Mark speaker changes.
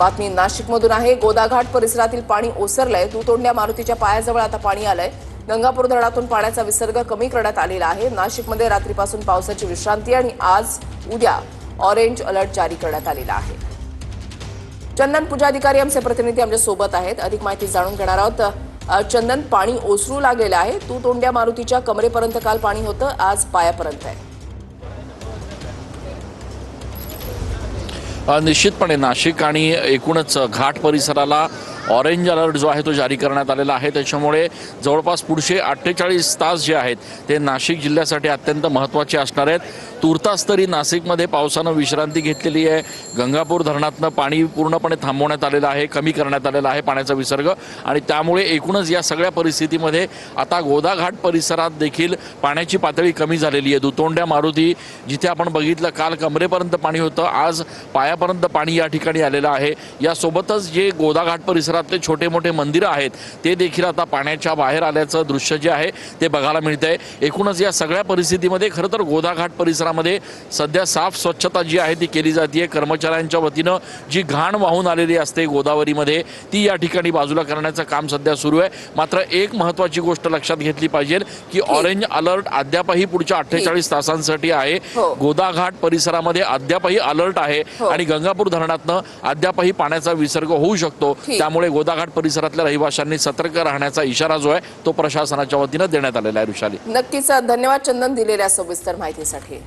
Speaker 1: बातमी नाशिकमधून आहे। गोदाघाट परिसरातील पाणी ओसरलंय। दुतोंड्या मारुतीच्या पायाजवळ आता पाणी आलंय। गंगापूर धरणातून पाण्याचा विसर्ग कमी करण्यात आलेला आहे। नाशिकमध्ये रात्रीपासून पावसाची विश्रांती आणि आज उद्या ऑरेंज अलर्ट जारी करण्यात आलेला आहे। चंदन पूजाधिकारी आमचे प्रतिनिधी आमच्या सोबत आहेत। अधिक माहिती जाणून घेणार आहोत। चंदन, पाणी ओसरू लागलेलं आहे। दुतोंड्या मारुतीच्या कमरेपर्यंत काल पाणी होतं, आज पायापर्यंत आहे।
Speaker 2: निश्चितपणे नाशिक आणि एकूणच घाट परिसराला ऑरेंज अलर्ट जो आहे तो जारी करण्यात आलेला आहे। त्याच्यामुळे जवळपास पुढचे 48 तास जे आहेत ते नाशिक जिल्ह्यासाठी अत्यंत महत्त्वाचे असणार आहेत। तुर्तास तरी नाशिकमध्ये पावसानं विश्रांती घेतलेली आहे। गंगापूर धरणातनं पाणी पूर्णपणे थांबवण्यात आलेलं आहे, कमी करण्यात आलेला आहे पाण्याचा विसर्ग, आणि त्यामुळे एकूणच या सगळ्या परिस्थितीमध्ये आता गोदाघाट परिसरात देखील पाण्याची पातळी कमी झालेली आहे। दुतोंड्या मारुती जिथे आपण बघितलं काल कमरेपर्यंत पाणी होतं, आज पायापर्यंत पाणी या ठिकाणी आलेलं आहे। यासोबतच जे गोदाघाट परिसरातले छोटे मोठे मंदिरं आहेत ते देखील आता पाण्याच्या बाहेर आल्याचं दृश्य जे आहे ते बघायला मिळतंय। एकूणच या सगळ्या परिस्थितीमध्ये खरं तर गोदाघाट परिसरामध्ये सध्या साफ स्वच्छता जी आहे ती केली जाते। कर्मचाऱ्यांच्या वतीनं जी घाण वाहून आलेली असते गोदावरीमध्ये ती या ठिकाणी बाजूला करण्याचं काम सध्या सुरू आहे। मात्र एक महत्त्वाची गोष्ट लक्षात घेतली पाहिजे की ऑरेंज अलर्ट अद्यापही पुढच्या 48 तासांसाठी आहे। गोदाघाट परिसरामध्ये अद्यापही अलर्ट आहे आणि गंगापूर धरणातनं अद्यापही पाण्याचा विसर्ग होऊ शकतो। त्यामुळे गोदाघाट परिसरातल्या रहिवाशांनी सतर्क राहण्याचा इशारा जो आहे तो प्रशासनाच्या वतीनं देण्यात आलेला आहे। ऋषाली,
Speaker 1: नक्कीच धन्यवाद चंदन दिलेल्या सविस्तर माहितीसाठी।